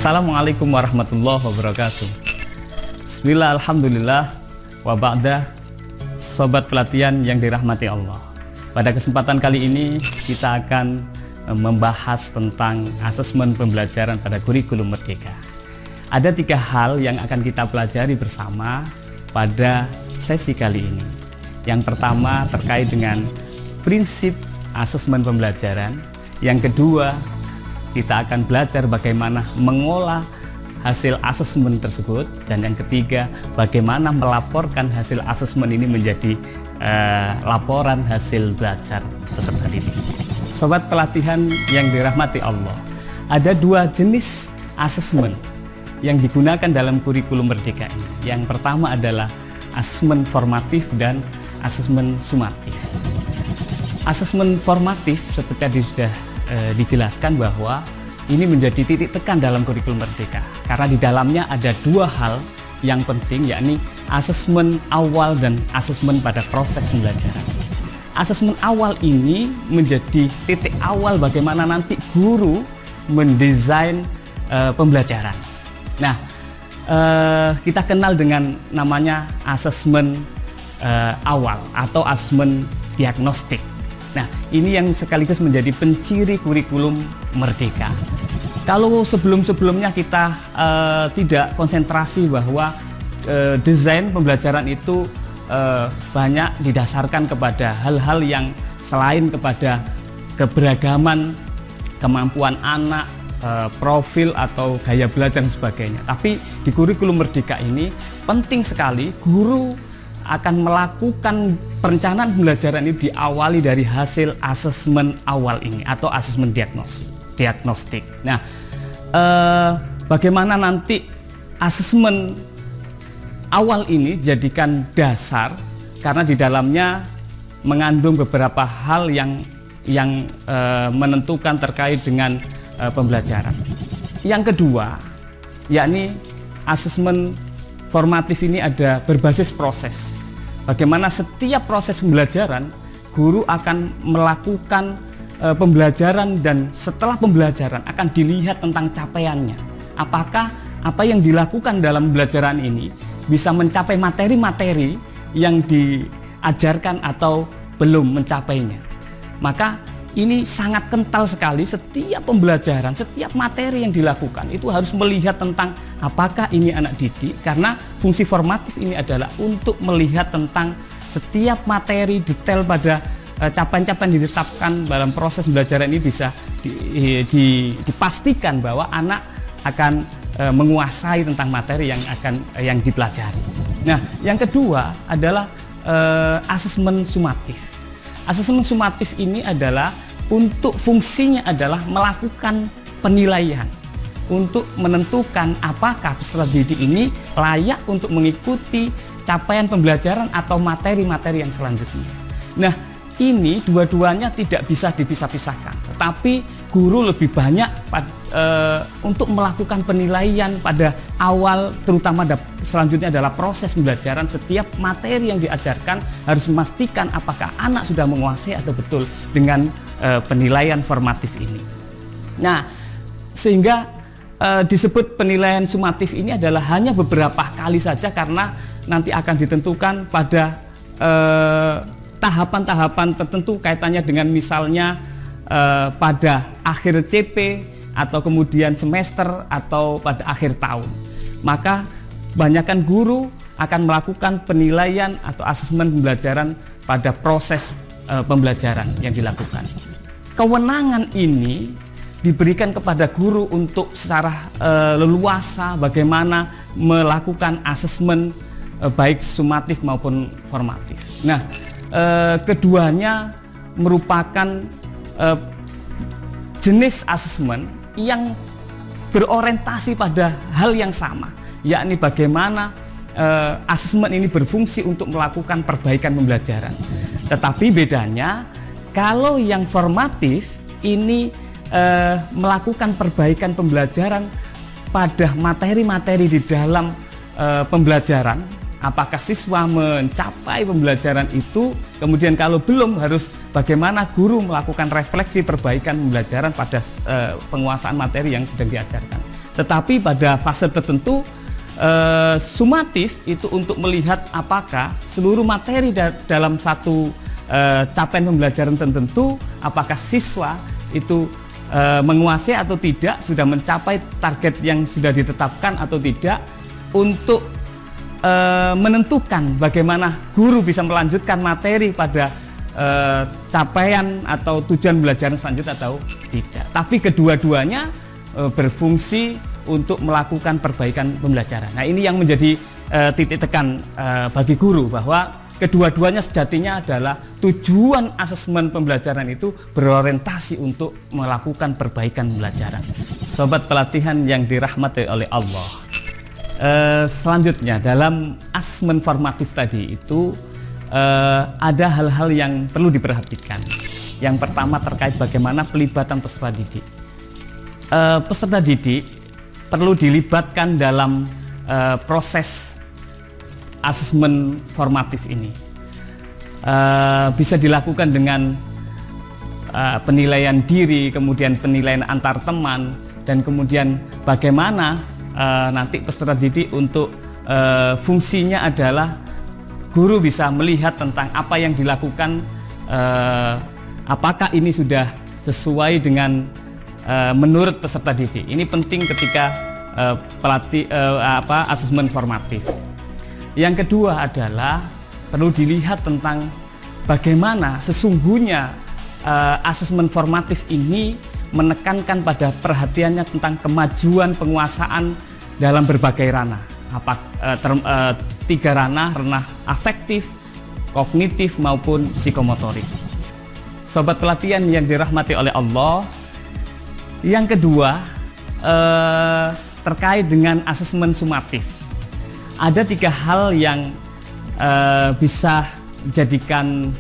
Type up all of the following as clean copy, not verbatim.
Assalamualaikum warahmatullahi wabarakatuh. Bismillah, alhamdulillah, wa ba'da. Sobat pelatihan yang dirahmati Allah, pada kesempatan kali ini kita akan membahas tentang asesmen pembelajaran pada kurikulum Merdeka. Ada 3 hal yang akan kita pelajari bersama pada sesi kali ini. Yang pertama terkait dengan prinsip asesmen pembelajaran. Yang kedua, kita akan belajar bagaimana mengolah hasil asesmen tersebut. Dan yang ketiga, bagaimana melaporkan hasil asesmen ini menjadi laporan hasil belajar peserta didik. Sobat pelatihan yang dirahmati Allah, ada 2 jenis asesmen yang digunakan dalam kurikulum Merdeka ini. Yang pertama adalah asesmen formatif dan asesmen sumatif. Asesmen formatif seperti tadi sudah dijelaskan bahwa ini menjadi titik tekan dalam kurikulum Merdeka karena di dalamnya ada 2 hal yang penting, yakni asesmen awal dan asesmen pada proses pembelajaran. Asesmen awal ini menjadi titik awal bagaimana nanti guru mendesain pembelajaran. Nah, kita kenal dengan namanya asesmen awal atau asesmen diagnostik. Nah, ini yang sekaligus menjadi penciri kurikulum Merdeka. Kalau sebelum-sebelumnya kita tidak konsentrasi bahwa desain pembelajaran itu banyak didasarkan kepada hal-hal yang selain kepada keberagaman, kemampuan anak, profil atau gaya belajar dan sebagainya. Tapi di kurikulum Merdeka ini penting sekali guru akan melakukan perencanaan pembelajaran ini diawali dari hasil asesmen awal ini atau asesmen diagnostik. Nah, bagaimana nanti asesmen awal ini jadikan dasar karena di dalamnya mengandung beberapa hal yang menentukan terkait dengan pembelajaran. Yang kedua, yakni asesmen formatif ini ada berbasis proses. Bagaimana setiap proses pembelajaran, guru akan melakukan pembelajaran dan setelah pembelajaran akan dilihat tentang capaiannya. Apakah apa yang dilakukan dalam pembelajaran ini bisa mencapai materi-materi yang diajarkan atau belum mencapainya. Maka ini sangat kental sekali, setiap pembelajaran, setiap materi yang dilakukan itu harus melihat tentang apakah ini anak didik, karena fungsi formatif ini adalah untuk melihat tentang setiap materi detail pada capaian-capaian ditetapkan dalam proses pembelajaran ini bisa dipastikan bahwa anak akan menguasai tentang materi yang dipelajari. Nah, yang kedua adalah asesmen sumatif. Asesmen sumatif ini adalah untuk fungsinya adalah melakukan penilaian untuk menentukan apakah peserta didik ini layak untuk mengikuti capaian pembelajaran atau materi-materi yang selanjutnya. Nah, ini dua-duanya tidak bisa dipisah-pisahkan, tetapi guru lebih banyak untuk melakukan penilaian pada awal, terutama selanjutnya adalah proses pembelajaran. Setiap materi yang diajarkan harus memastikan apakah anak sudah menguasai atau betul dengan penilaian formatif ini. Nah, sehingga disebut penilaian sumatif ini adalah hanya beberapa kali saja karena nanti akan ditentukan pada tahapan-tahapan tertentu kaitannya dengan misalnya pada akhir CP atau kemudian semester atau pada akhir tahun. Maka banyakkan guru akan melakukan penilaian atau asesmen pembelajaran pada proses pembelajaran yang dilakukan. Kewenangan ini diberikan kepada guru untuk secara leluasa bagaimana melakukan asesmen baik sumatif maupun formatif. Nah, keduanya merupakan jenis asesmen yang berorientasi pada hal yang sama, yakni bagaimana asesmen ini berfungsi untuk melakukan perbaikan pembelajaran. Tetapi bedanya, kalau yang formatif ini melakukan perbaikan pembelajaran pada materi-materi di dalam pembelajaran. Apakah siswa mencapai pembelajaran itu, kemudian kalau belum harus bagaimana guru melakukan refleksi perbaikan pembelajaran pada penguasaan materi yang sedang diajarkan. Tetapi pada fase tertentu sumatif itu untuk melihat apakah seluruh materi dalam satu capaian pembelajaran tertentu, apakah siswa itu menguasai atau tidak, sudah mencapai target yang sudah ditetapkan atau tidak, untuk menentukan bagaimana guru bisa melanjutkan materi pada capaian atau tujuan belajar selanjutnya atau tidak. Tapi kedua-duanya berfungsi untuk melakukan perbaikan pembelajaran. Nah, ini yang menjadi titik tekan bagi guru, bahwa kedua-duanya sejatinya adalah tujuan asesmen pembelajaran itu berorientasi untuk melakukan perbaikan pembelajaran. Sobat pelatihan yang dirahmati oleh Allah. Selanjutnya dalam asesmen formatif tadi itu ada hal-hal yang perlu diperhatikan. Yang pertama terkait bagaimana pelibatan peserta didik. Peserta didik perlu dilibatkan dalam proses asesmen formatif ini. Bisa dilakukan dengan penilaian diri, kemudian penilaian antar teman, dan kemudian bagaimana nanti peserta didik untuk fungsinya adalah guru bisa melihat tentang apa yang dilakukan, apakah ini sudah sesuai dengan menurut peserta didik. Ini penting ketika asesmen formatif. Yang kedua adalah perlu dilihat tentang bagaimana sesungguhnya asesmen formatif ini menekankan pada perhatiannya tentang kemajuan penguasaan dalam berbagai ranah. Tiga ranah afektif, kognitif maupun psikomotorik. Sobat pelatihan yang dirahmati oleh Allah, yang kedua terkait dengan asesmen sumatif. Ada tiga hal yang bisa menjadikan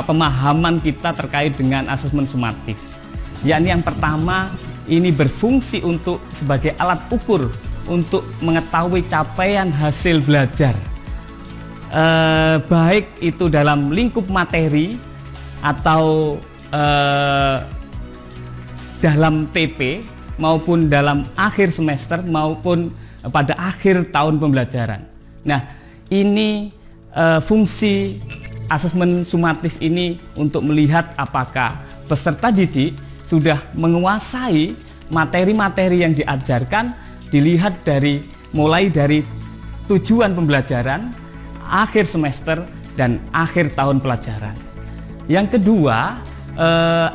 pemahaman kita terkait dengan asesmen sumatif. Yakni yang pertama, ini berfungsi untuk sebagai alat ukur untuk mengetahui capaian hasil belajar, baik itu dalam lingkup materi atau dalam TP, maupun dalam akhir semester maupun pada akhir tahun pembelajaran. Nah, ini fungsi asesmen sumatif ini untuk melihat apakah peserta didik sudah menguasai materi-materi yang diajarkan, dilihat mulai dari tujuan pembelajaran, akhir semester, dan akhir tahun pelajaran. Yang kedua,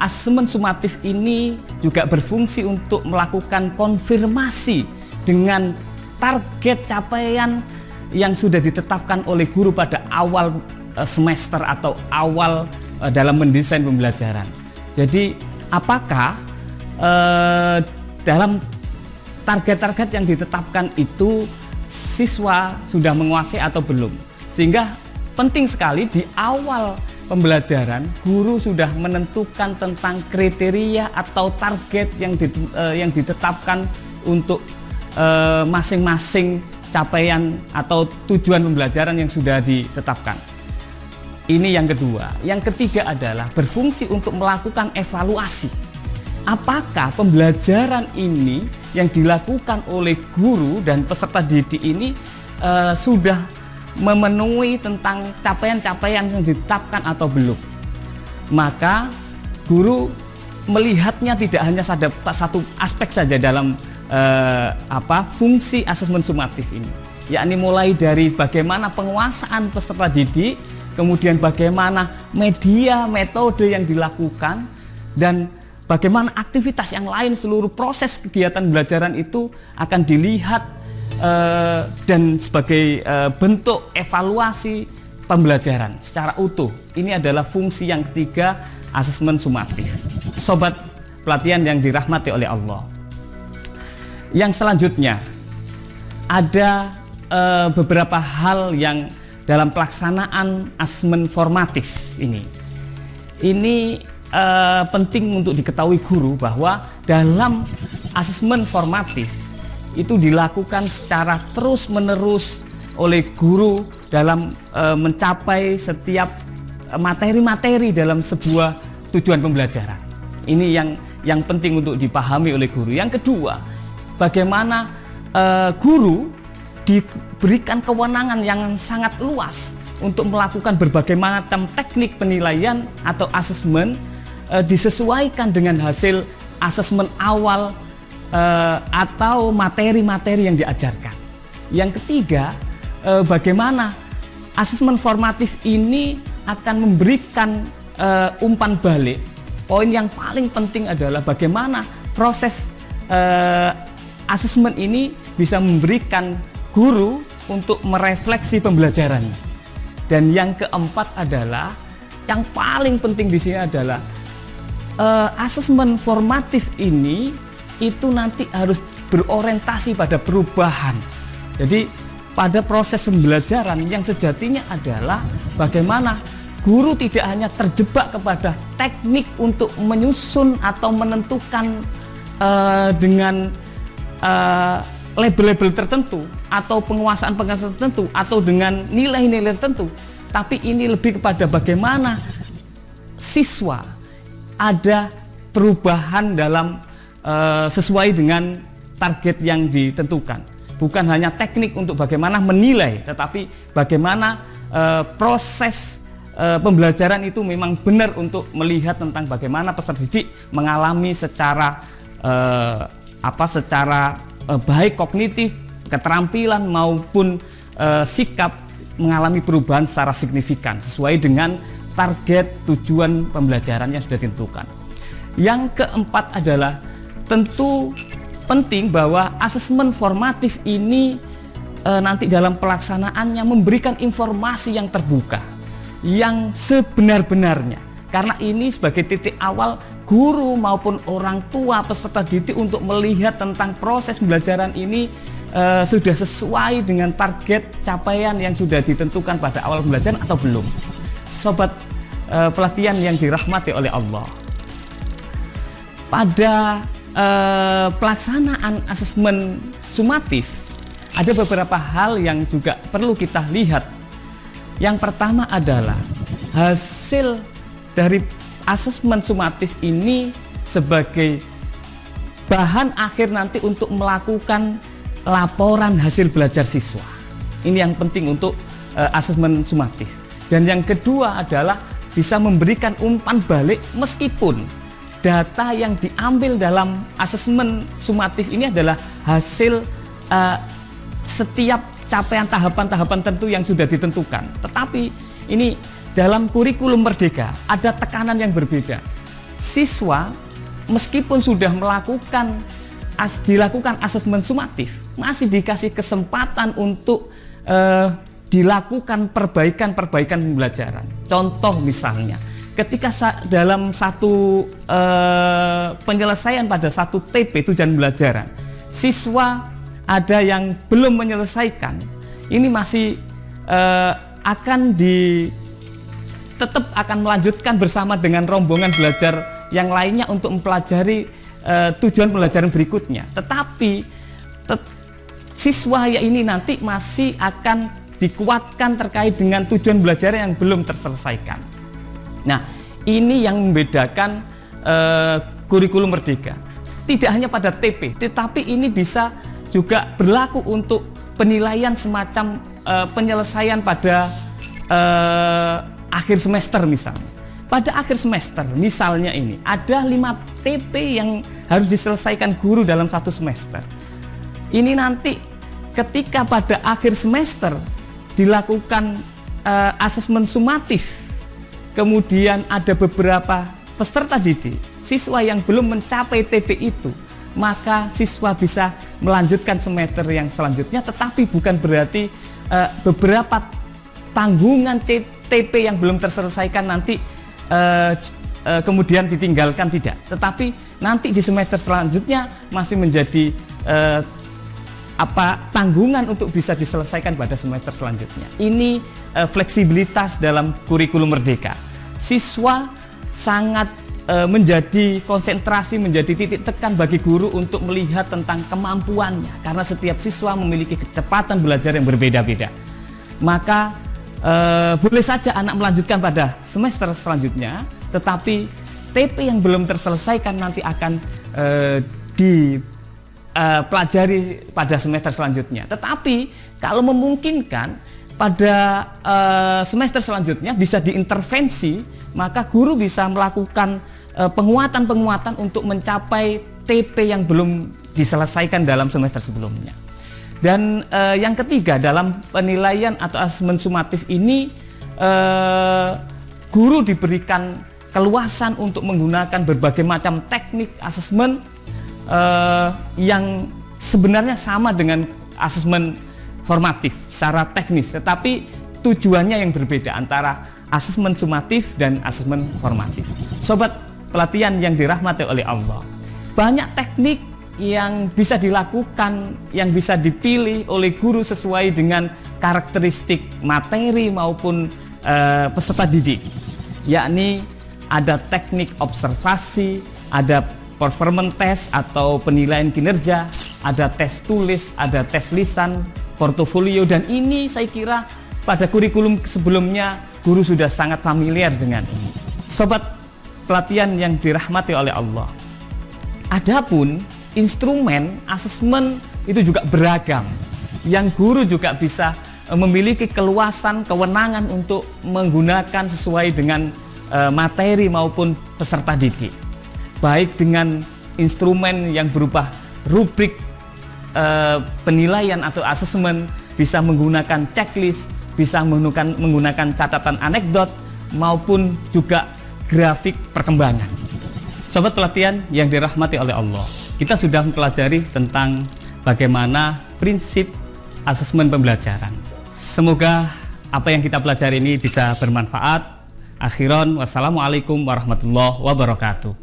asesmen sumatif ini juga berfungsi untuk melakukan konfirmasi dengan target capaian yang sudah ditetapkan oleh guru pada awal semester atau awal dalam mendesain pembelajaran. Jadi apakah dalam target-target yang ditetapkan itu siswa sudah menguasai atau belum? Sehingga penting sekali di awal pembelajaran guru sudah menentukan tentang kriteria atau target yang ditetapkan untuk masing-masing capaian atau tujuan pembelajaran yang sudah ditetapkan. Ini yang kedua. Yang ketiga adalah berfungsi untuk melakukan evaluasi. Apakah pembelajaran ini yang dilakukan oleh guru dan peserta didik ini sudah memenuhi tentang capaian-capaian yang ditetapkan atau belum? Maka guru melihatnya tidak hanya satu aspek saja dalam fungsi asesmen sumatif ini, yakni mulai dari bagaimana penguasaan peserta didik, kemudian bagaimana media, metode yang dilakukan, dan bagaimana aktivitas yang lain, seluruh proses kegiatan pembelajaran itu akan dilihat dan sebagai bentuk evaluasi pembelajaran secara utuh. Ini adalah fungsi yang ketiga asesmen sumatif. Sobat pelatihan yang dirahmati oleh Allah. Yang selanjutnya ada beberapa hal yang dalam pelaksanaan asesmen formatif ini penting untuk diketahui guru, bahwa dalam asesmen formatif itu dilakukan secara terus-menerus oleh guru dalam mencapai setiap materi-materi dalam sebuah tujuan pembelajaran. Ini yang penting untuk dipahami oleh guru. Yang kedua, bagaimana guru diberikan kewenangan yang sangat luas untuk melakukan berbagai macam teknik penilaian atau asesmen disesuaikan dengan hasil asesmen awal atau materi-materi yang diajarkan. Yang ketiga, bagaimana asesmen formatif ini akan memberikan umpan balik. Poin yang paling penting adalah bagaimana proses asesmen ini bisa memberikan guru untuk merefleksi pembelajarannya. Dan yang keempat adalah, yang paling penting di sini adalah asesmen formatif ini itu nanti harus berorientasi pada perubahan. Jadi pada proses pembelajaran yang sejatinya adalah bagaimana guru tidak hanya terjebak kepada teknik untuk menyusun atau menentukan dengan label-label tertentu atau penguasaan-penguasaan tertentu atau dengan nilai-nilai tertentu, tapi ini lebih kepada bagaimana siswa ada perubahan dalam sesuai dengan target yang ditentukan. Bukan hanya teknik untuk bagaimana menilai, tetapi bagaimana proses pembelajaran itu memang benar untuk melihat tentang bagaimana peserta didik mengalami secara baik kognitif, keterampilan maupun sikap mengalami perubahan secara signifikan sesuai dengan target tujuan pembelajaran yang sudah ditentukan. Yang keempat adalah tentu penting bahwa asesmen formatif ini nanti dalam pelaksanaannya memberikan informasi yang terbuka, yang sebenar-benarnya. Karena ini sebagai titik awal guru maupun orang tua peserta didik untuk melihat tentang proses pembelajaran ini sudah sesuai dengan target capaian yang sudah ditentukan pada awal pembelajaran atau belum. Sobat pelatihan yang dirahmati oleh Allah, pada pelaksanaan asesmen sumatif ada beberapa hal yang juga perlu kita lihat. Yang pertama adalah hasil dari asesmen sumatif ini sebagai bahan akhir nanti untuk melakukan laporan hasil belajar siswa. Ini yang penting untuk asesmen sumatif. Dan yang kedua adalah bisa memberikan umpan balik meskipun data yang diambil dalam asesmen sumatif ini adalah hasil setiap capaian tahapan-tahapan tertentu yang sudah ditentukan. Tetapi ini dalam kurikulum Merdeka ada tekanan yang berbeda. Siswa meskipun sudah dilakukan asesmen sumatif, masih dikasih kesempatan untuk dilakukan perbaikan pembelajaran. Contoh misalnya, ketika dalam satu penyelesaian pada satu TP tujuan pembelajaran, siswa ada yang belum menyelesaikan, ini masih tetap akan melanjutkan bersama dengan rombongan belajar yang lainnya untuk mempelajari tujuan pembelajaran berikutnya. Tetapi siswa ya ini nanti masih akan dikuatkan terkait dengan tujuan belajar yang belum terselesaikan. Nah, ini yang membedakan kurikulum Merdeka. Tidak hanya pada TP, tetapi ini bisa juga berlaku untuk penilaian semacam penyelesaian pada akhir semester misalnya. Pada akhir semester misalnya ini ada 5 TP yang harus diselesaikan guru dalam satu semester. Ini nanti ketika pada akhir semester dilakukan asesmen sumatif, kemudian ada beberapa peserta didik, siswa yang belum mencapai TP itu, maka siswa bisa melanjutkan semester yang selanjutnya, tetapi bukan berarti beberapa tanggungan TP yang belum terselesaikan nanti kemudian ditinggalkan, tidak. Tetapi nanti di semester selanjutnya masih menjadi tanggungan untuk bisa diselesaikan pada semester selanjutnya. Ini fleksibilitas dalam kurikulum Merdeka. Siswa sangat menjadi konsentrasi, menjadi titik tekan bagi guru untuk melihat tentang kemampuannya, karena setiap siswa memiliki kecepatan belajar yang berbeda-beda. Maka boleh saja anak melanjutkan pada semester selanjutnya, tetapi TP yang belum terselesaikan nanti akan pelajari pada semester selanjutnya. Tetapi kalau memungkinkan pada semester selanjutnya bisa diintervensi, maka guru bisa melakukan penguatan-penguatan untuk mencapai TP yang belum diselesaikan dalam semester sebelumnya. Dan yang ketiga, dalam penilaian atau asesmen sumatif ini guru diberikan keluasan untuk menggunakan berbagai macam teknik asesmen yang sebenarnya sama dengan asesmen formatif secara teknis, tetapi tujuannya yang berbeda antara asesmen sumatif dan asesmen formatif. Sobat pelatihan yang dirahmati oleh Allah, banyak teknik yang bisa dilakukan, yang bisa dipilih oleh guru sesuai dengan karakteristik materi maupun peserta didik, yakni ada teknik observasi, ada performance test atau penilaian kinerja, ada tes tulis, ada tes lisan, portofolio, dan ini saya kira pada kurikulum sebelumnya guru sudah sangat familiar dengan ini. Sobat pelatihan yang dirahmati oleh Allah, adapun instrumen asesmen itu juga beragam, yang guru juga bisa memiliki keluasan kewenangan untuk menggunakan sesuai dengan materi maupun peserta didik, baik dengan instrumen yang berupa rubrik penilaian atau asesmen, bisa menggunakan checklist, bisa menggunakan catatan anekdot maupun juga grafik perkembangan. Sobat pelatihan yang dirahmati oleh Allah, kita sudah mempelajari tentang bagaimana prinsip asesmen pembelajaran. Semoga apa yang kita pelajari ini bisa bermanfaat. Akhiran, wassalamualaikum warahmatullahi wabarakatuh.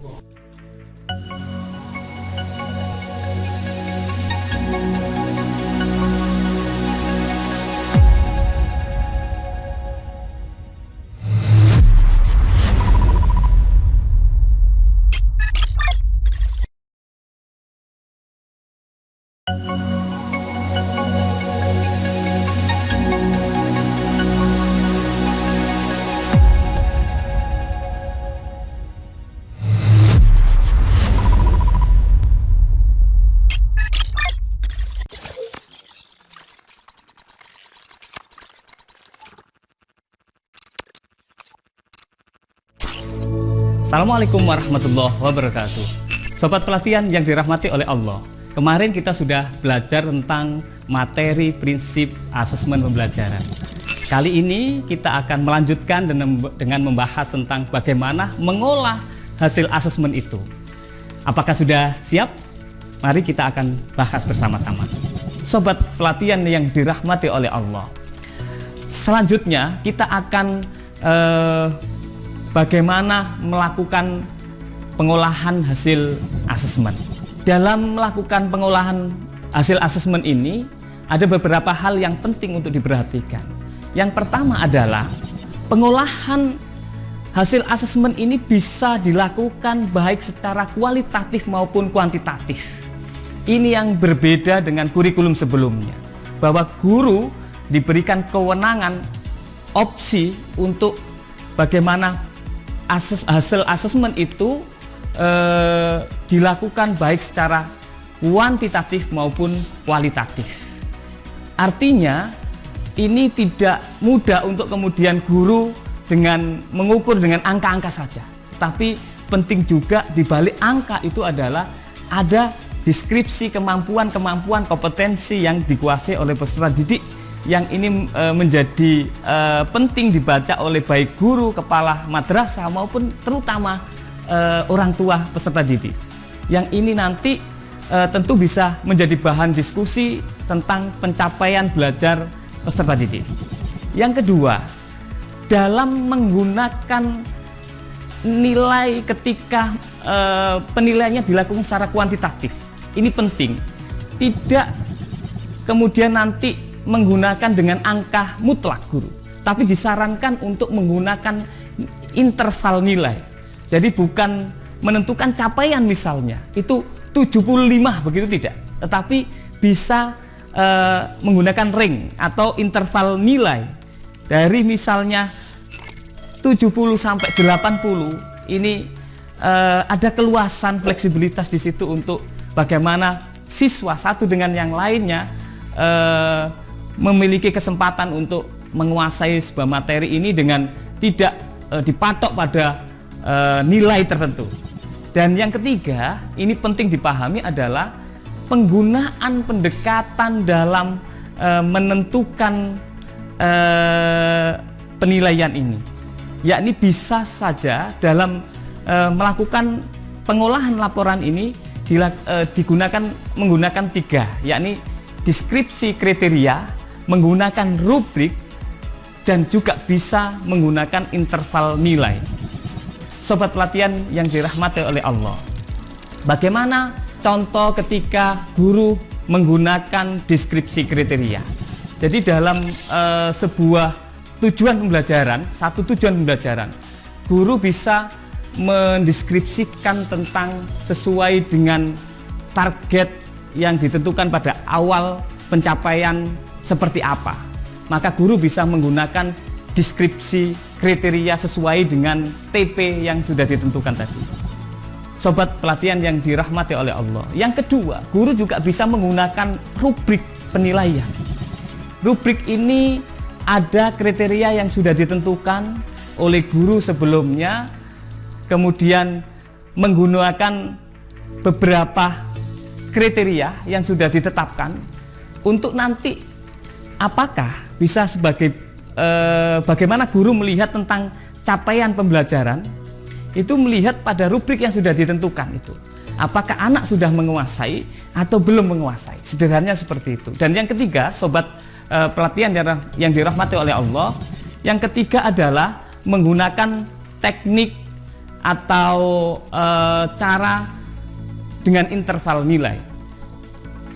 Assalamualaikum warahmatullahi wabarakatuh. Sobat pelatihan yang dirahmati oleh Allah, kemarin kita sudah belajar tentang materi prinsip asesmen pembelajaran. Kali ini kita akan melanjutkan dengan membahas tentang bagaimana mengolah hasil asesmen itu. Apakah sudah siap? Mari kita akan bahas bersama-sama. Sobat pelatihan yang dirahmati oleh Allah, selanjutnya kita akan bagaimana melakukan pengolahan hasil asesmen. Dalam melakukan pengolahan hasil asesmen ini, ada beberapa hal yang penting untuk diperhatikan. Yang pertama adalah pengolahan hasil asesmen ini bisa dilakukan baik secara kualitatif maupun kuantitatif. Ini yang berbeda dengan kurikulum sebelumnya, bahwa guru diberikan kewenangan opsi untuk bagaimana hasil asesmen itu dilakukan baik secara kuantitatif maupun kualitatif. Artinya ini tidak mudah untuk kemudian guru dengan mengukur dengan angka-angka saja, tapi penting juga di balik angka itu adalah ada deskripsi kemampuan kompetensi yang dikuasai oleh peserta didik, yang ini menjadi penting dibaca oleh baik guru, kepala madrasah maupun terutama orang tua peserta didik. Yang ini nanti tentu bisa menjadi bahan diskusi tentang pencapaian belajar peserta didik. Yang kedua, dalam menggunakan nilai ketika penilaiannya dilakukan secara kuantitatif, ini penting, tidak kemudian nanti menggunakan dengan angka mutlak guru, tapi disarankan untuk menggunakan interval nilai. Jadi bukan menentukan capaian misalnya itu 75 begitu, tidak, tetapi bisa menggunakan ring atau interval nilai dari misalnya 70 sampai 80. Ini ada keluasan fleksibilitas di situ untuk bagaimana siswa satu dengan yang lainnya memiliki kesempatan untuk menguasai sebuah materi ini dengan tidak dipatok pada nilai tertentu. Dan yang ketiga, ini penting dipahami adalah penggunaan pendekatan dalam menentukan penilaian ini, yakni bisa saja dalam melakukan pengolahan laporan ini menggunakan tiga, yakni deskripsi kriteria, menggunakan rubrik, dan juga bisa menggunakan interval nilai. Sobat pelatihan yang dirahmati oleh Allah, bagaimana contoh ketika guru menggunakan deskripsi kriteria? Jadi dalam sebuah tujuan pembelajaran, guru bisa mendeskripsikan tentang sesuai dengan target yang ditentukan pada awal pencapaian seperti apa. Maka guru bisa menggunakan deskripsi kriteria sesuai dengan TP yang sudah ditentukan tadi. Sobat pelatihan yang dirahmati oleh Allah. Yang kedua, guru juga bisa menggunakan rubrik penilaian. Rubrik ini ada kriteria yang sudah ditentukan oleh guru sebelumnya, kemudian menggunakan beberapa kriteria yang sudah ditetapkan untuk nanti apakah bisa sebagai bagaimana guru melihat tentang capaian pembelajaran itu melihat pada rubrik yang sudah ditentukan itu. Apakah anak sudah menguasai atau belum menguasai? Sederhananya seperti itu. Dan yang ketiga, sobat pelatihan yang dirahmati oleh Allah, yang ketiga adalah menggunakan teknik atau cara dengan interval nilai.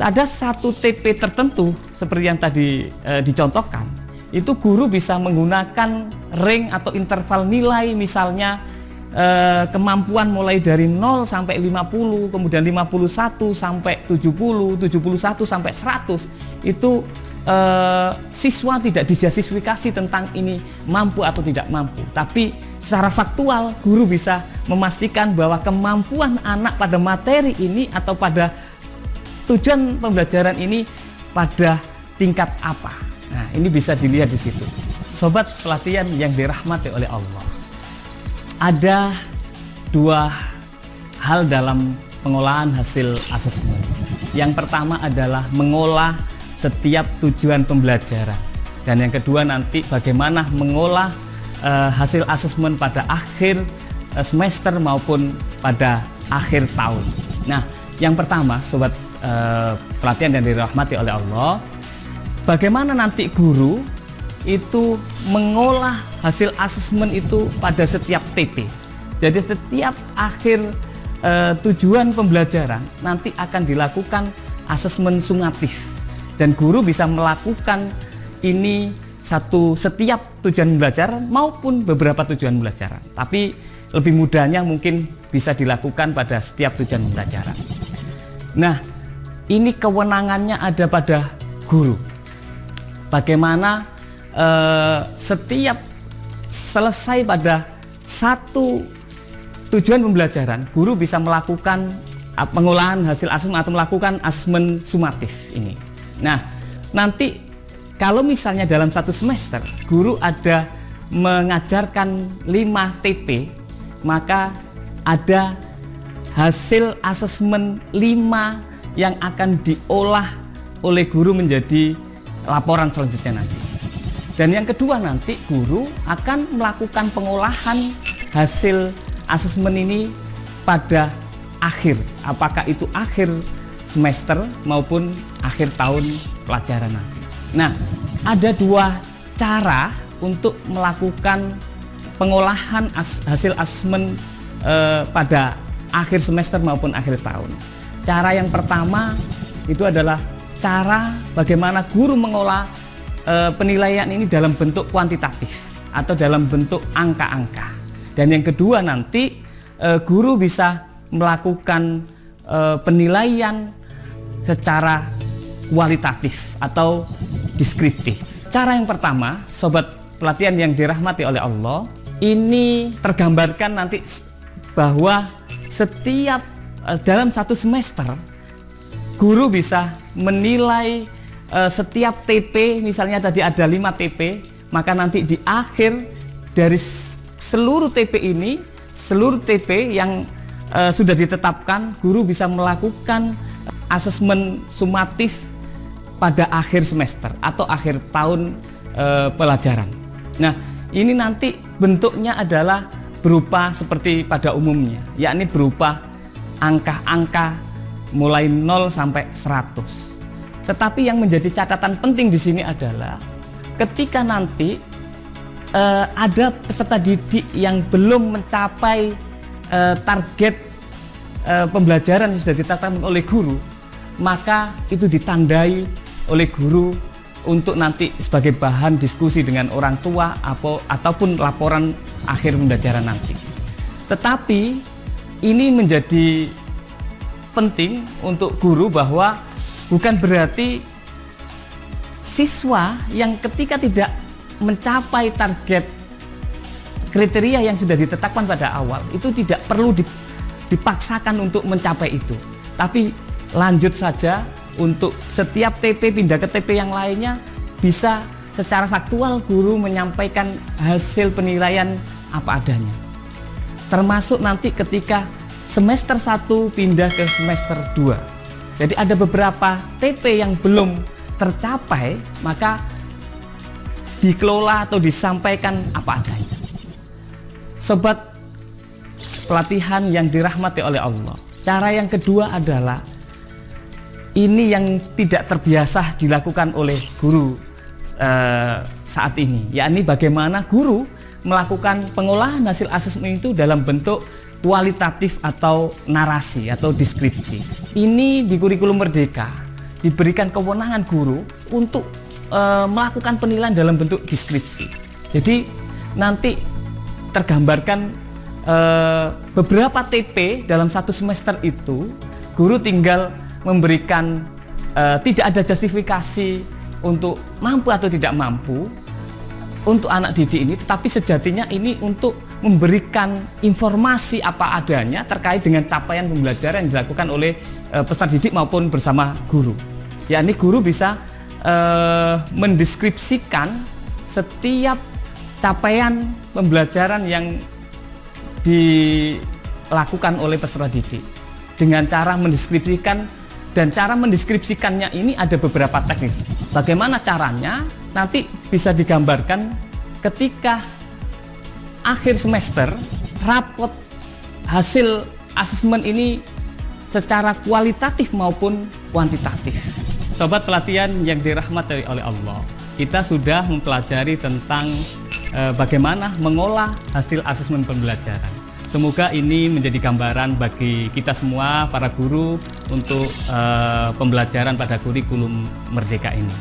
Ada satu TP tertentu seperti yang tadi dicontohkan, itu guru bisa menggunakan range atau interval nilai, misalnya kemampuan mulai dari 0 sampai 50, kemudian 51 sampai 70, 71 sampai 100. Itu siswa tidak dijasifikasi tentang ini mampu atau tidak mampu, tapi secara faktual guru bisa memastikan bahwa kemampuan anak pada materi ini atau pada tujuan pembelajaran ini pada tingkat apa. Nah, ini bisa dilihat di situ. Sobat pelatihan yang dirahmati oleh Allah, ada dua hal dalam pengolahan hasil asesmen. Yang pertama adalah mengolah setiap tujuan pembelajaran, dan yang kedua nanti bagaimana mengolah hasil asesmen pada akhir semester maupun pada akhir tahun. Nah, yang pertama, sobat pelatihan yang dirahmati oleh Allah, bagaimana nanti guru itu mengolah hasil asesmen itu pada setiap TP. Jadi setiap akhir tujuan pembelajaran nanti akan dilakukan asesmen sumatif, dan guru bisa melakukan ini setiap tujuan pembelajaran maupun beberapa tujuan pembelajaran. Tapi lebih mudahnya mungkin bisa dilakukan pada setiap tujuan pembelajaran. Nah, ini kewenangannya ada pada guru. Bagaimana setiap selesai pada satu tujuan pembelajaran, guru bisa melakukan pengolahan hasil asesmen atau melakukan asesmen sumatif ini. Nah, nanti kalau misalnya dalam satu semester guru ada mengajarkan 5 TP, maka ada hasil asesmen 5 yang akan diolah oleh guru menjadi laporan selanjutnya nanti. Dan yang kedua, nanti guru akan melakukan pengolahan hasil asesmen ini pada akhir, apakah itu akhir semester maupun akhir tahun pelajaran nanti. Nah, ada dua cara untuk melakukan pengolahan hasil asesmen pada akhir semester maupun akhir tahun. Cara yang pertama itu adalah cara bagaimana guru mengolah penilaian ini dalam bentuk kuantitatif atau dalam bentuk angka-angka. Dan yang kedua, nanti guru bisa melakukan penilaian secara kualitatif atau deskriptif. Cara yang pertama, sobat pelatihan yang dirahmati oleh Allah, ini tergambarkan nanti bahwa setiap dalam satu semester guru bisa menilai setiap TP, misalnya tadi ada 5 TP, maka nanti di akhir dari seluruh TP ini, seluruh TP yang sudah ditetapkan, guru bisa melakukan asesmen sumatif pada akhir semester atau akhir tahun pelajaran. Nah, ini nanti bentuknya adalah berupa seperti pada umumnya, yakni berupa angka-angka mulai 0 sampai 100. Tetapi yang menjadi catatan penting di sini adalah ketika nanti ada peserta didik yang belum mencapai target pembelajaran yang sudah ditetapkan oleh guru, maka itu ditandai oleh guru untuk nanti sebagai bahan diskusi dengan orang tua ataupun laporan akhir pembelajaran nanti. Tetapi ini menjadi penting untuk guru bahwa bukan berarti siswa yang ketika tidak mencapai target kriteria yang sudah ditetapkan pada awal itu tidak perlu dipaksakan untuk mencapai itu, tapi lanjut saja untuk setiap TP pindah ke TP yang lainnya, bisa secara faktual guru menyampaikan hasil penilaian apa adanya, termasuk nanti ketika semester 1 pindah ke semester 2. Jadi ada beberapa TP yang belum tercapai, maka dikelola atau disampaikan apa adanya. Sobat pelatihan yang dirahmati oleh Allah, cara yang kedua adalah ini yang tidak terbiasa dilakukan oleh guru saat ini, yakni bagaimana guru melakukan pengolahan hasil asesmen itu dalam bentuk kualitatif atau narasi atau deskripsi. Ini di kurikulum Merdeka diberikan kewenangan guru untuk melakukan penilaian dalam bentuk deskripsi. Jadi nanti tergambarkan beberapa TP dalam satu semester itu, guru tinggal memberikan tidak ada justifikasi untuk mampu atau tidak mampu untuk anak didik ini, tetapi sejatinya ini untuk memberikan informasi apa adanya terkait dengan capaian pembelajaran yang dilakukan oleh peserta didik maupun bersama guru. Yakni guru bisa mendeskripsikan setiap capaian pembelajaran yang dilakukan oleh peserta didik dengan cara mendeskripsikan, dan cara mendeskripsikannya ini ada beberapa teknik. Bagaimana caranya nanti bisa digambarkan ketika akhir semester rapot hasil asesmen ini secara kualitatif maupun kuantitatif. Sobat pelatihan yang dirahmati oleh Allah, kita sudah mempelajari tentang bagaimana mengolah hasil asesmen pembelajaran. Semoga ini menjadi gambaran bagi kita semua para guru untuk pembelajaran pada kurikulum Merdeka ini.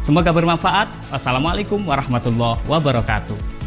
Semoga bermanfaat. Wassalamualaikum warahmatullahi wabarakatuh.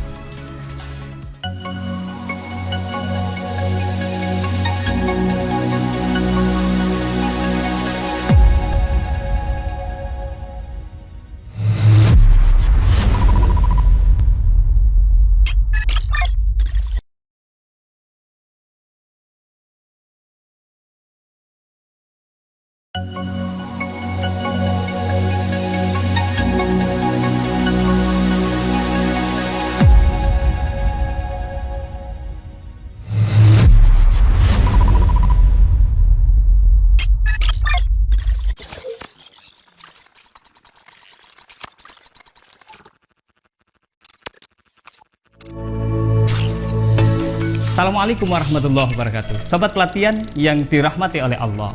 Assalamualaikum warahmatullahi wabarakatuh. Sobat pelatihan yang dirahmati oleh Allah,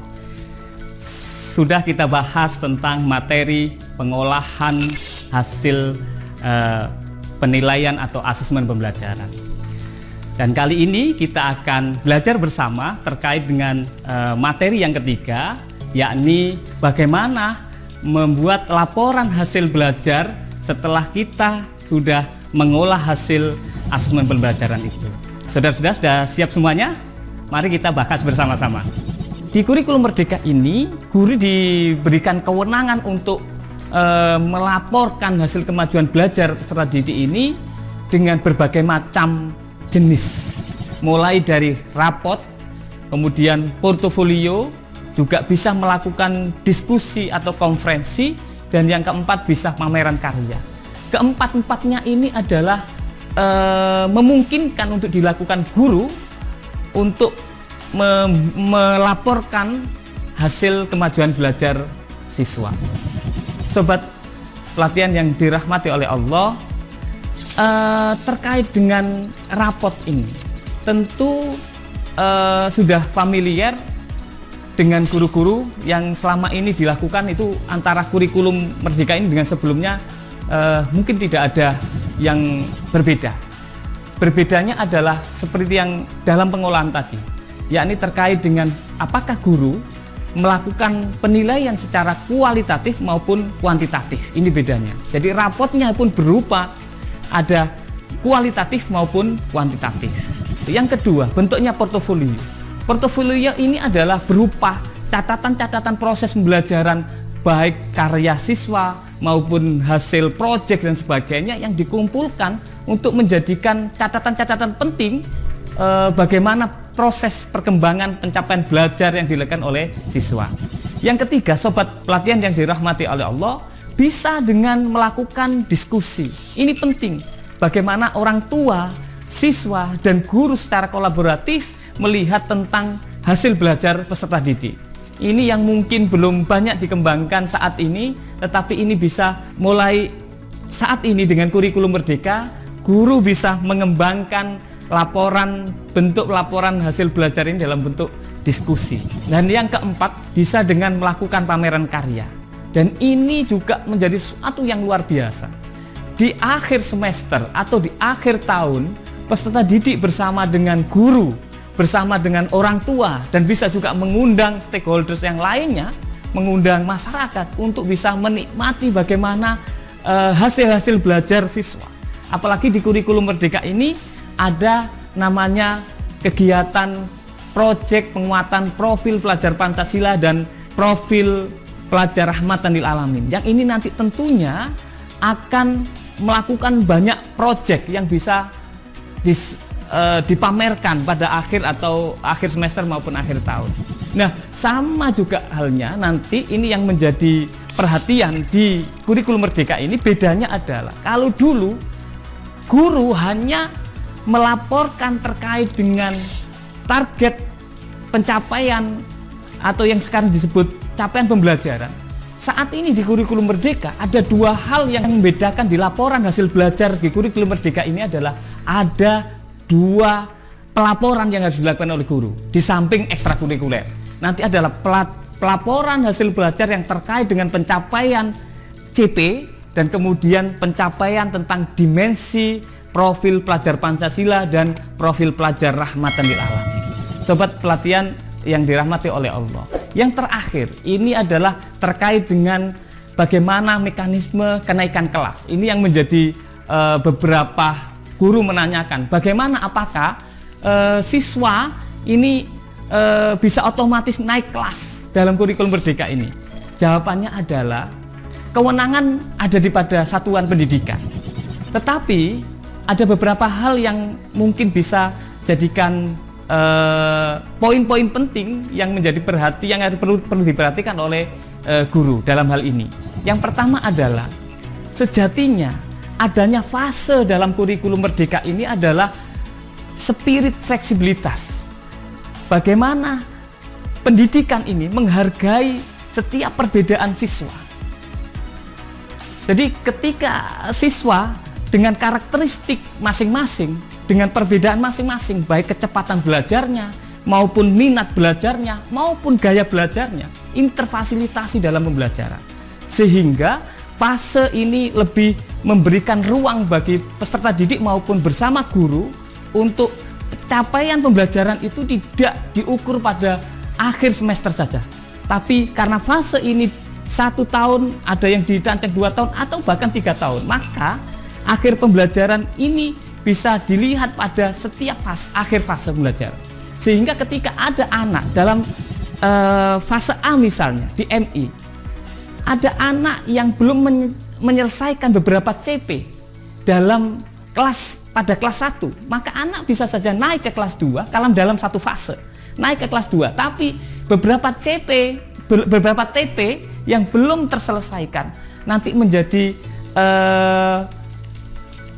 sudah kita bahas tentang materi pengolahan hasil penilaian atau asesmen pembelajaran. Dan kali ini kita akan belajar bersama terkait dengan materi yang ketiga, yakni bagaimana membuat laporan hasil belajar setelah kita sudah mengolah hasil asesmen pembelajaran itu. Saudara-saudara sudah siap semuanya? Mari kita bahas bersama-sama. Di kurikulum Merdeka ini, guru diberikan kewenangan untuk melaporkan hasil kemajuan belajar peserta didik ini dengan berbagai macam jenis, mulai dari rapot, kemudian portofolio, juga bisa melakukan diskusi atau konferensi, dan yang keempat bisa pameran karya. Keempat-empatnya ini adalah memungkinkan untuk dilakukan guru untuk melaporkan hasil kemajuan belajar siswa. Sobat pelatihan yang dirahmati oleh Allah, terkait dengan rapot ini tentu sudah familiar dengan guru-guru yang selama ini dilakukan. Itu antara kurikulum Merdeka ini dengan sebelumnya mungkin tidak ada yang berbeda. Berbedanya adalah seperti yang dalam pengolahan tadi, yakni terkait dengan apakah guru melakukan penilaian secara kualitatif maupun kuantitatif. Ini bedanya. Jadi rapotnya pun berupa ada kualitatif maupun kuantitatif. Yang kedua, bentuknya portofolio. Portofolio ini adalah berupa catatan-catatan proses pembelajaran, baik karya siswa maupun hasil proyek dan sebagainya, yang dikumpulkan untuk menjadikan catatan-catatan penting bagaimana proses perkembangan pencapaian belajar yang dilakukan oleh siswa. Yang ketiga, sobat pelatihan yang dirahmati oleh Allah, bisa dengan melakukan diskusi. Ini penting, bagaimana orang tua, siswa, dan guru secara kolaboratif melihat tentang hasil belajar peserta didik. Ini yang mungkin belum banyak dikembangkan saat ini, tetapi ini bisa mulai saat ini dengan kurikulum Merdeka. Guru bisa mengembangkan bentuk laporan hasil belajar ini dalam bentuk diskusi. Dan yang keempat, bisa dengan melakukan pameran karya. Dan ini juga menjadi sesuatu yang luar biasa. Di akhir semester atau di akhir tahun, peserta didik bersama dengan guru, bersama dengan orang tua, dan bisa juga mengundang stakeholders yang lainnya, mengundang masyarakat untuk bisa menikmati bagaimana hasil-hasil belajar siswa. Apalagi di kurikulum Merdeka ini ada namanya kegiatan proyek penguatan profil pelajar Pancasila dan profil pelajar rahmatan lil alamin. Yang ini nanti tentunya akan melakukan banyak proyek yang bisa dipamerkan pada akhir atau akhir semester maupun akhir tahun. Nah, sama juga halnya nanti ini yang menjadi perhatian di kurikulum Merdeka ini. Bedanya adalah kalau dulu guru hanya melaporkan terkait dengan target pencapaian atau yang sekarang disebut capaian pembelajaran. Saat ini di kurikulum Merdeka ada dua hal yang membedakan di laporan hasil belajar di kurikulum Merdeka ini adalah ada dua pelaporan yang harus dilakukan oleh guru di samping ekstrakurikuler. Nanti adalah pelaporan hasil belajar yang terkait dengan pencapaian CP dan kemudian pencapaian tentang dimensi profil pelajar Pancasila dan profil pelajar rahmatan lil alamin. Sobat pelatihan yang dirahmati oleh Allah. Yang terakhir ini adalah terkait dengan bagaimana mekanisme kenaikan kelas. Ini yang menjadi beberapa guru menanyakan bagaimana apakah siswa ini bisa otomatis naik kelas dalam kurikulum Merdeka ini. Jawabannya adalah kewenangan ada di pada satuan pendidikan. Tetapi ada beberapa hal yang mungkin bisa jadikan poin-poin penting yang menjadi perhatian yang perlu diperhatikan oleh guru dalam hal ini. Yang pertama adalah sejatinya adanya fase dalam kurikulum Merdeka ini adalah spirit fleksibilitas. Bagaimana pendidikan ini menghargai setiap perbedaan siswa. Jadi ketika siswa dengan karakteristik masing-masing, dengan perbedaan masing-masing, baik kecepatan belajarnya, maupun minat belajarnya, maupun gaya belajarnya, ini terfasilitasi dalam pembelajaran. Sehingga fase ini lebih memberikan ruang bagi peserta didik maupun bersama guru untuk capaian pembelajaran itu tidak diukur pada akhir semester saja. Tapi karena fase ini 1 tahun, ada yang dirancang 2 tahun atau bahkan 3 tahun, maka akhir pembelajaran ini bisa dilihat pada setiap akhir fase pembelajaran. Sehingga ketika ada anak dalam fase A misalnya di MI, ada anak yang belum menyelesaikan beberapa CP dalam pada kelas 1, maka anak bisa saja naik ke kelas 2 kalau dalam satu fase. naik ke kelas 2, tapi beberapa TP yang belum terselesaikan nanti menjadi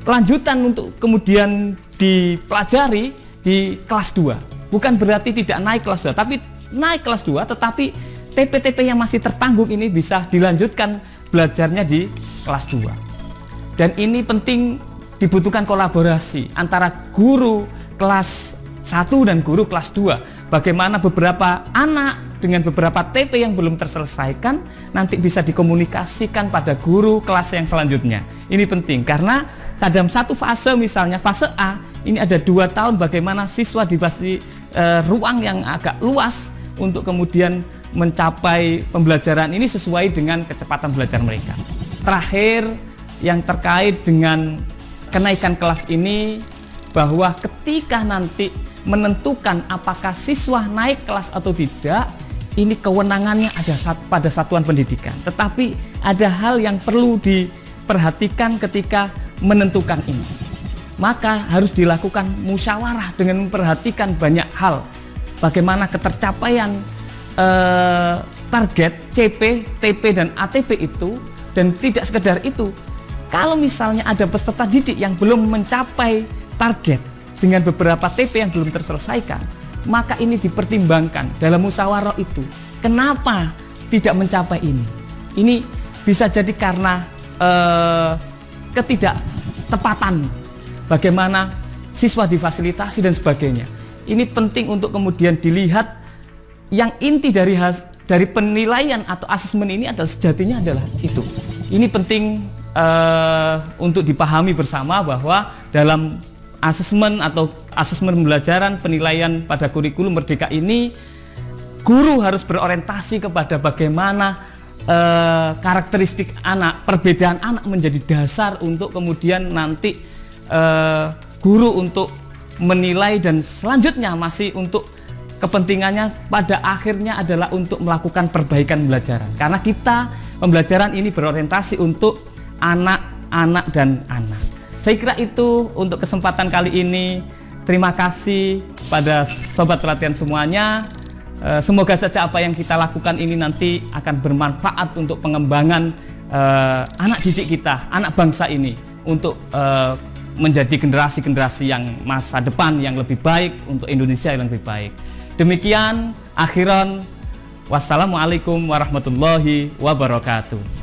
lanjutan untuk kemudian dipelajari di kelas 2. Bukan berarti tidak naik kelas 2, tapi naik kelas 2, tetapi TP yang masih tertanggung ini bisa dilanjutkan belajarnya di kelas 2. Dan ini penting, dibutuhkan kolaborasi antara guru kelas 1 dan guru kelas 2. Bagaimana beberapa anak dengan beberapa TP yang belum terselesaikan nanti bisa dikomunikasikan pada guru kelas yang selanjutnya. Ini penting karena dalam satu fase, misalnya fase A, ini ada 2 tahun bagaimana siswa dikasih ruang yang agak luas untuk kemudian mencapai pembelajaran ini sesuai dengan kecepatan belajar mereka. Terakhir, yang terkait dengan kenaikan kelas ini, bahwa ketika nanti menentukan apakah siswa naik kelas atau tidak, ini kewenangannya ada pada satuan pendidikan. Tetapi ada hal yang perlu diperhatikan ketika menentukan ini. Maka harus dilakukan musyawarah dengan memperhatikan banyak hal. Bagaimana ketercapaian target CP, TP, dan ATP itu. Dan tidak sekedar itu, kalau misalnya ada peserta didik yang belum mencapai target dengan beberapa TP yang belum terselesaikan, maka ini dipertimbangkan dalam musyawarah itu. Kenapa tidak mencapai ini? Ini bisa jadi karena ketidaktepatan, bagaimana siswa difasilitasi dan sebagainya. Ini penting untuk kemudian dilihat. Yang inti dari penilaian atau asesmen ini adalah sejatinya adalah itu. Ini penting untuk dipahami bersama bahwa dalam asesmen atau asesmen pembelajaran penilaian pada kurikulum Merdeka ini, guru harus berorientasi kepada bagaimana karakteristik anak, perbedaan anak menjadi dasar untuk kemudian nanti guru untuk menilai, dan selanjutnya masih untuk kepentingannya pada akhirnya adalah untuk melakukan perbaikan pembelajaran. Karena kita pembelajaran ini berorientasi untuk anak-anak dan anak. Saya kira itu untuk kesempatan kali ini. Terima kasih pada sobat pelatihan semuanya. Semoga saja apa yang kita lakukan ini nanti akan bermanfaat untuk pengembangan anak didik kita, anak bangsa ini, untuk menjadi generasi-generasi yang masa depan yang lebih baik untuk Indonesia yang lebih baik. Demikian, akhiran, wassalamualaikum warahmatullahi wabarakatuh.